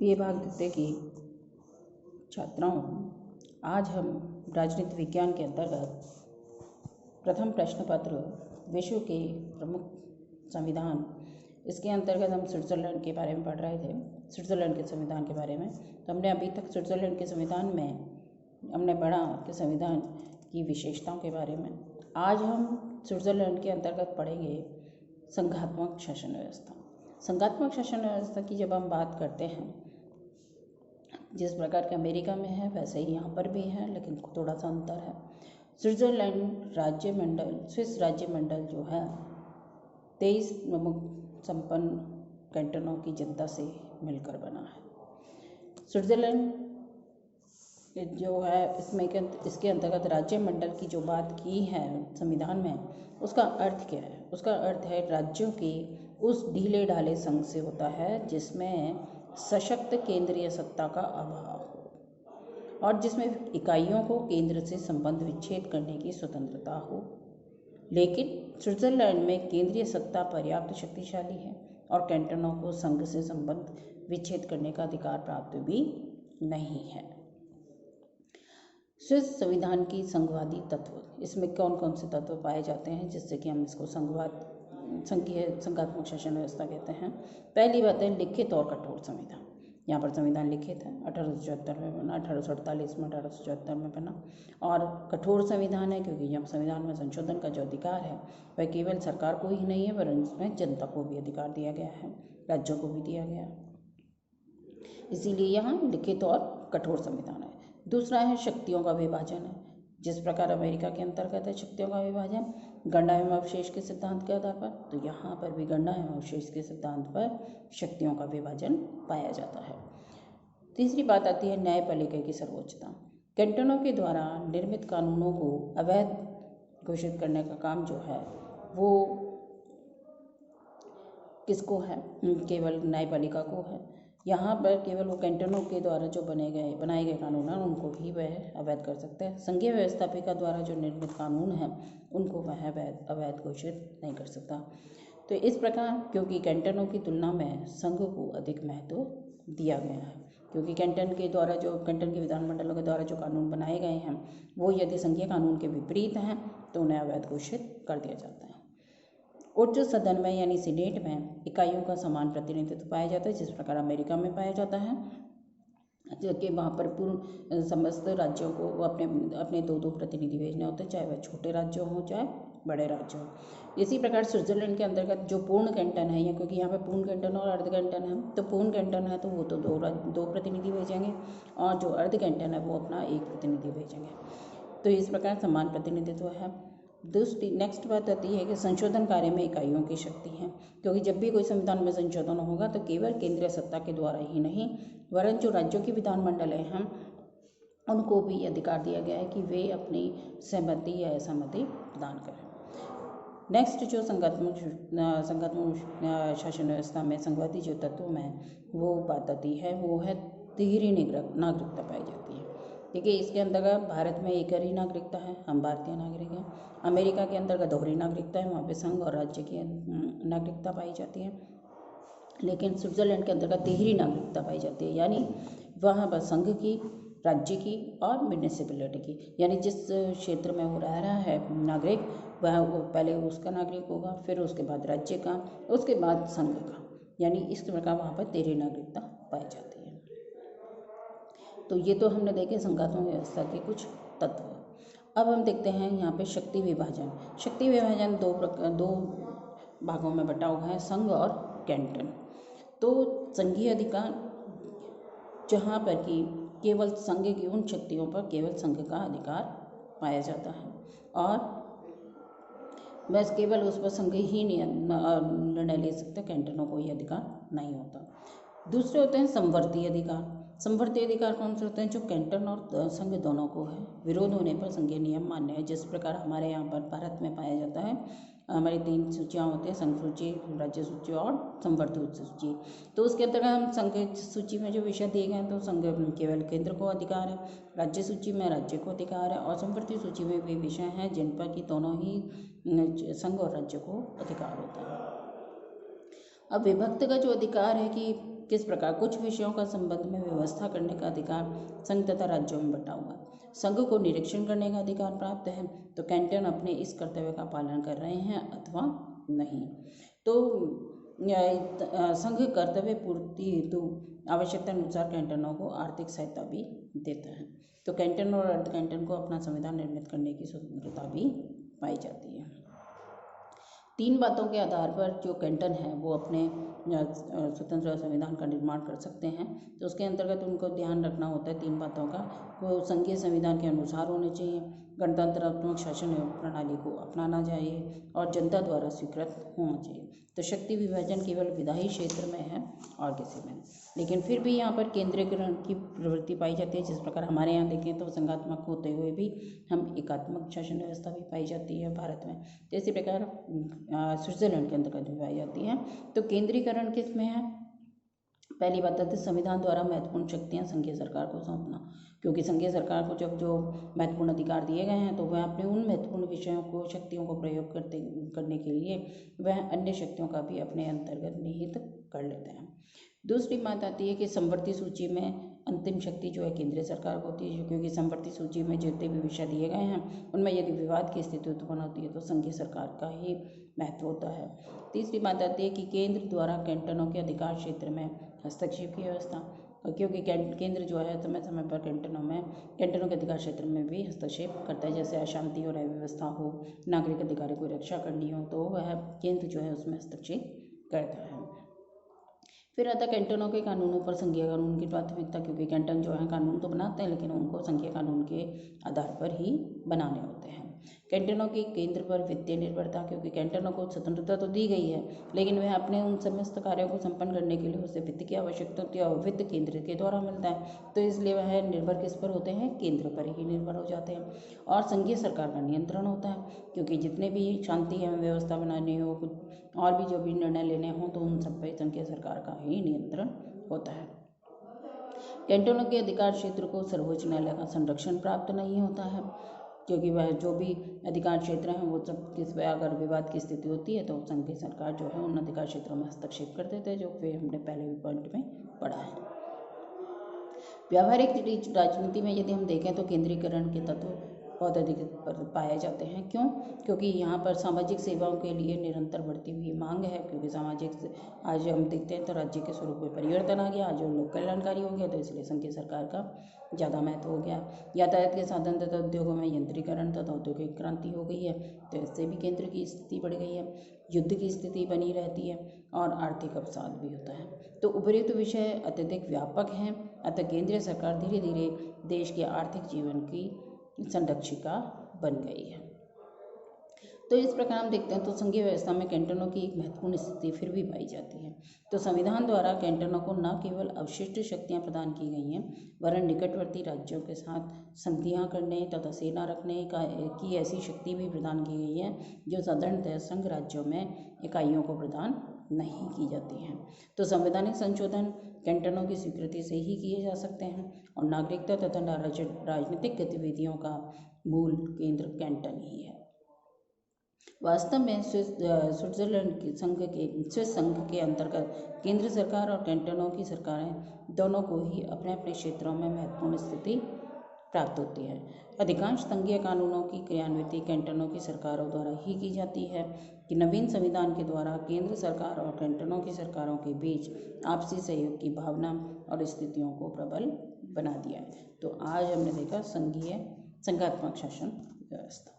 प्रिय भागवत की छात्राओं, आज हम राजनीति विज्ञान के अंतर्गत प्रथम प्रश्न पत्र विश्व के प्रमुख संविधान, इसके अंतर्गत हम स्विट्ज़रलैंड के बारे में पढ़ रहे थे। स्विट्ज़रलैंड के संविधान के बारे में तो हमने अभी तक स्विट्ज़रलैंड के संविधान में हमने पढ़ा कि संविधान की विशेषताओं के बारे में। आज हम स्विट्ज़रलैंड के अंतर्गत पढ़ेंगे संघात्मक शासन व्यवस्था। संघात्मक शासन व्यवस्था की जब हम बात करते हैं, जिस प्रकार के अमेरिका में है वैसे ही यहाँ पर भी है, लेकिन थोड़ा सा अंतर है। स्विट्ज़रलैंड राज्यमंडल, स्विस राज्यमंडल जो है 23 प्रमुख संपन्न कैंटनों की जनता से मिलकर बना है। स्विट्ज़रलैंड जो है इसके अंतर्गत राज्यमंडल की जो बात की है संविधान में, उसका अर्थ क्या है? उसका अर्थ है राज्यों की उस ढीले ढाले संघ से होता है जिसमें सशक्त केंद्रीय सत्ता का अभाव हो और जिसमें इकाइयों को केंद्र से संबंध विच्छेद करने की स्वतंत्रता हो। लेकिन स्विट्ज़रलैंड में केंद्रीय सत्ता पर्याप्त शक्तिशाली है और कैंटनों को संघ से संबंध विच्छेद करने का अधिकार प्राप्त भी नहीं है। स्विस संविधान की संघवादी तत्व, इसमें कौन कौन से तत्व पाए जाते हैं जिससे कि हम इसको संघात्मक शासन व्यवस्था कहते हैं। पहली बात है लिखित और कठोर संविधान। यहाँ पर संविधान लिखित है, 1874 में बना, 1848 में, 1874 में बना। और कठोर संविधान है क्योंकि जब संविधान में संशोधन का जो अधिकार है वह केवल सरकार को ही नहीं है, वरन इसमें जनता को भी अधिकार दिया गया है, राज्यों को भी दिया गया है। इसीलिए यहाँ लिखित और कठोर संविधान है। दूसरा है शक्तियों का विभाजन है। जिस प्रकार अमेरिका के अंतर्गत है शक्तियों का विभाजन गणना एवं अवशेष के सिद्धांत के आधार पर, तो यहाँ पर भी गणना एवं अवशेष के सिद्धांत पर शक्तियों का विभाजन पाया जाता है। तीसरी बात आती है न्यायपालिका की सर्वोच्चता। कैंटनों के द्वारा निर्मित कानूनों को अवैध घोषित करने का काम जो है वो किसको है? केवल न्यायपालिका को है। यहाँ पर केवल वो कैंटनों के द्वारा जो बनाए गए कानून हैं उनको ही वह अवैध कर सकते हैं। संघीय व्यवस्थापिका द्वारा जो निर्मित कानून हैं उनको वह अवैध घोषित नहीं कर सकता। तो इस प्रकार क्योंकि कैंटनों की तुलना में संघ को अधिक महत्व दिया गया है, क्योंकि कैंटन के विधानमंडलों के द्वारा जो कानून बनाए गए हैं वो यदि संघीय कानून के विपरीत हैं तो उन्हें अवैध घोषित कर दिया जाता है। उच्च सदन में यानी सीनेट में इकाइयों का समान प्रतिनिधित्व पाया जाता है, जिस प्रकार अमेरिका में पाया जाता है, जबकि वहाँ पर पूर्ण समस्त राज्यों को अपने दो प्रतिनिधि भेजने होते हैं, चाहे वह छोटे राज्य हों चाहे बड़े राज्य हों। इसी प्रकार स्विट्ज़रलैंड के अंतर्गत जो पूर्ण कैंटन है, या क्योंकि यहाँ पे पूर्ण कैंटन और अर्ध कैंटन है, तो पूर्ण कैंटन है तो वो तो दो प्रतिनिधि भेजेंगे और जो अर्ध कैंटन है वो अपना एक प्रतिनिधि भेजेंगे। तो इस प्रकार समान प्रतिनिधित्व है। दूसरी नेक्स्ट बात आती है कि संशोधन कार्य में इकाइयों की शक्ति है, क्योंकि जब भी कोई संविधान में संशोधन होगा तो केवल केंद्रीय सत्ता के द्वारा ही नहीं, वरन जो राज्यों की विधानमंडल हैं उनको भी अधिकार दिया गया है कि वे अपनी सहमति या असहमति प्रदान करें। नेक्स्ट जो संघात्मक शासन व्यवस्था में संघवादी जो तत्व में वो बात आती है वो है तिहरी नागरिकता पाई जाती है। देखिए इसके अंतर्गत भारत में एक ही नागरिकता है, हम भारतीय नागरिक हैं। अमेरिका के अंतर्गत दोहरी नागरिकता है, वहाँ पे संघ और राज्य की नागरिकता पाई जाती है। लेकिन स्विट्ज़रलैंड के अंतर्गत तिहरी नागरिकता पाई जाती है, यानी वहाँ पर संघ की, राज्य की और म्यूनिसिपैलिटी की, यानी जिस क्षेत्र में वो रह रहा है नागरिक वह पहले उसका नागरिक होगा, फिर उसके बाद राज्य का, उसके बाद संघ का, यानी इस प्रकार वहाँ पर तिहरी नागरिकता पाई जाती है। तो ये तो हमने देखे संघात्मक व्यवस्था के कुछ तत्व। अब हम देखते हैं यहाँ पे शक्ति विभाजन। शक्ति विभाजन दो भागों में बटा हुआ है, संघ और कैंटन। तो संघीय अधिकार जहाँ पर कि केवल संघ की उन शक्तियों पर केवल संघ का अधिकार पाया जाता है और बस केवल उस पर संघ ही निर्णय ले सकते, कैंटनों को ये अधिकार नहीं होता। दूसरे होते हैं संवर्ती अधिकार। संवर्ती अधिकार कौन से होते हैं? जो कैंटन और संघ दोनों को है, विरोध होने पर संघीय नियम मान्य है। जिस प्रकार हमारे यहाँ पर भारत में पाया जाता है, हमारी 3 सूचियाँ होती हैं, संघ सूची, राज्य सूची और संवर्ती सूची। तो उसके अंतर्गत हम संघ सूची में जो विषय दिए गए हैं तो संघ केवल केंद्र को अधिकार है, राज्य सूची में राज्य को अधिकार है और संवर्ती सूची में वे विषय हैं जिन पर कि दोनों ही संघ और राज्य को अधिकार होता है। अब विभक्त का जो अधिकार है कि किस प्रकार कुछ विषयों का संबंध में व्यवस्था करने का अधिकार संघ तथा राज्यों में बंटा हुआ है। संघ को निरीक्षण करने का अधिकार प्राप्त है, तो कैंटन अपने इस कर्तव्य का पालन कर रहे हैं अथवा नहीं। तो संघ कर्तव्य पूर्ति हेतु आवश्यकता अनुसार कैंटनों को आर्थिक सहायता भी देता है। तो कैंटन और अर्ध कैंटन को अपना संविधान निर्मित करने की स्वतंत्रता भी पाई जाती है। 3 बातों के आधार पर जो कैंटन है वो अपने स्वतंत्र संविधान का निर्माण कर सकते हैं। तो उसके अंतर्गत उनको ध्यान रखना होता है 3 बातों का। वो संघीय संविधान के अनुसार होने चाहिए, गणतंत्रात्मक शासन प्रणाली को अपनाना चाहिए और जनता द्वारा स्वीकृत होना चाहिए। तो शक्ति विभाजन केवल विधायी क्षेत्र में है और किसी में नहीं। लेकिन फिर भी यहाँ पर केंद्रीकरण की प्रवृत्ति पाई जाती है। जिस प्रकार हमारे यहाँ देखें तो संघात्मक होते हुए भी हम एकात्मक शासन व्यवस्था भी पाई जाती है भारत में। तो इसी प्रकार स्विट्जरलैंड के अंतर्गत भी पाई जाती है। तो केंद्रीकरण किस में है? पहली बात है संविधान द्वारा महत्वपूर्ण शक्तियाँ संघीय सरकार को सौंपना, क्योंकि संघीय सरकार को जब जो महत्वपूर्ण अधिकार दिए गए हैं तो वह अपने उन महत्वपूर्ण विषयों को शक्तियों को प्रयोग करने के लिए वह अन्य शक्तियों का भी अपने अंतर्गत निहित कर लेते हैं। दूसरी बात आती है कि संवर्ती सूची में अंतिम शक्ति जो है केंद्रीय सरकार को होती है, क्योंकि संवर्ती सूची में जितने भी विषय दिए गए हैं उनमें यदि विवाद की स्थिति उत्पन्न होती है तो संघीय सरकार का ही महत्व होता है। तीसरी बात आती है कि केंद्र द्वारा कैंटनों के अधिकार क्षेत्र में हस्तक्षेप की व्यवस्था, क्योंकि केंद्र जो है समय समय पर कैंटनों के अधिकार क्षेत्र में भी हस्तक्षेप करता है। जैसे अशांति और अव्यवस्था हो, नागरिक अधिकारों की रक्षा करनी हो तो वह केंद्र जो है उसमें हस्तक्षेप करता है। फिर आता है कैंटनों के कानूनों पर संघीय कानून की प्राथमिकता, क्योंकि कैंटन जो है कानून तो बनाते हैं लेकिन उनको संघीय कानून के आधार पर ही बनाने होते हैं। कैंटनों की केंद्र पर वित्तीय निर्भरता, क्योंकि कैंटनों को स्वतंत्रता तो दी गई है लेकिन वह अपने उन समस्त कार्यों को संपन्न करने के लिए उसे वित्त की आवश्यकता होती है और वित्त केंद्र के द्वारा मिलता है। तो इसलिए वह निर्भर किस पर होते हैं? केंद्र पर ही निर्भर हो जाते हैं। और संघीय सरकार का नियंत्रण होता है, क्योंकि जितने भी शांति एवं व्यवस्था बनानी हो, कुछ और भी जो भी निर्णय लेने हों तो उन सब पर संघीय सरकार का ही नियंत्रण होता है। कैंटनों के अधिकार क्षेत्र को सर्वोच्च न्यायालय का संरक्षण प्राप्त नहीं होता है, क्योंकि वह जो भी अधिकार क्षेत्र हैं वो सब किस पर अगर विवाद की स्थिति होती है तो संघीय सरकार जो है उन अधिकार क्षेत्रों में हस्तक्षेप कर देते हैं, जो फिर हमने पहले भी पॉइंट में पढ़ा है। व्यावहारिक राजनीति में यदि हम देखें तो केंद्रीकरण के तत्व बहुत अधिक पाए जाते हैं। क्यों? क्योंकि यहाँ पर सामाजिक सेवाओं के लिए निरंतर बढ़ती हुई मांग है, क्योंकि आज हम देखते हैं तो राज्य के स्वरूप में परिवर्तन आ गया, आज लोक कल्याणकारी हो गया, तो इसलिए संघीय सरकार का ज़्यादा महत्व हो गया। यातायात के साधन तथा उद्योगों में यंत्रीकरण तथा औद्योगिक क्रांति हो गई है, तो इससे भी केंद्र की स्थिति बढ़ गई है। युद्ध की स्थिति बनी रहती है और आर्थिक अवसाद भी होता है। तो उपर्युक्त विषय अत्यधिक व्यापक हैं, अतः केंद्रीय सरकार धीरे धीरे देश के आर्थिक जीवन की संरक्षिका बन गई है। तो इस प्रकार हम देखते हैं तो संघीय व्यवस्था में कैंटनों की एक महत्वपूर्ण स्थिति फिर भी पाई जाती है। तो संविधान द्वारा कैंटनों को न केवल अवशिष्ट शक्तियां प्रदान की गई हैं, वरन निकटवर्ती राज्यों के साथ संधियां करने तथा सेना रखने की ऐसी शक्ति भी प्रदान की गई है जो साधारणतः संघ राज्यों में इकाइयों को प्रदान नहीं की जाती हैं। तो संवैधानिक संशोधन कैंटनों की स्वीकृति से ही किए जा सकते हैं और नागरिकता तथा राजनीतिक गतिविधियों का मूल केंद्र कैंटन ही है। वास्तव में स्विट्जरलैंड के स्विस संघ के अंतर्गत केंद्र सरकार और कैंटनों की सरकारें दोनों को ही अपने अपने क्षेत्रों में महत्वपूर्ण स्थिति प्राप्त होती है। अधिकांश संघीय कानूनों की क्रियान्विति कैंटनों की सरकारों द्वारा ही की जाती है कि नवीन संविधान के द्वारा केंद्र सरकार और कैंटनों की सरकारों के बीच आपसी सहयोग की भावना और स्थितियों को प्रबल बना दिया है। तो आज हमने देखा संघात्मक शासन व्यवस्था।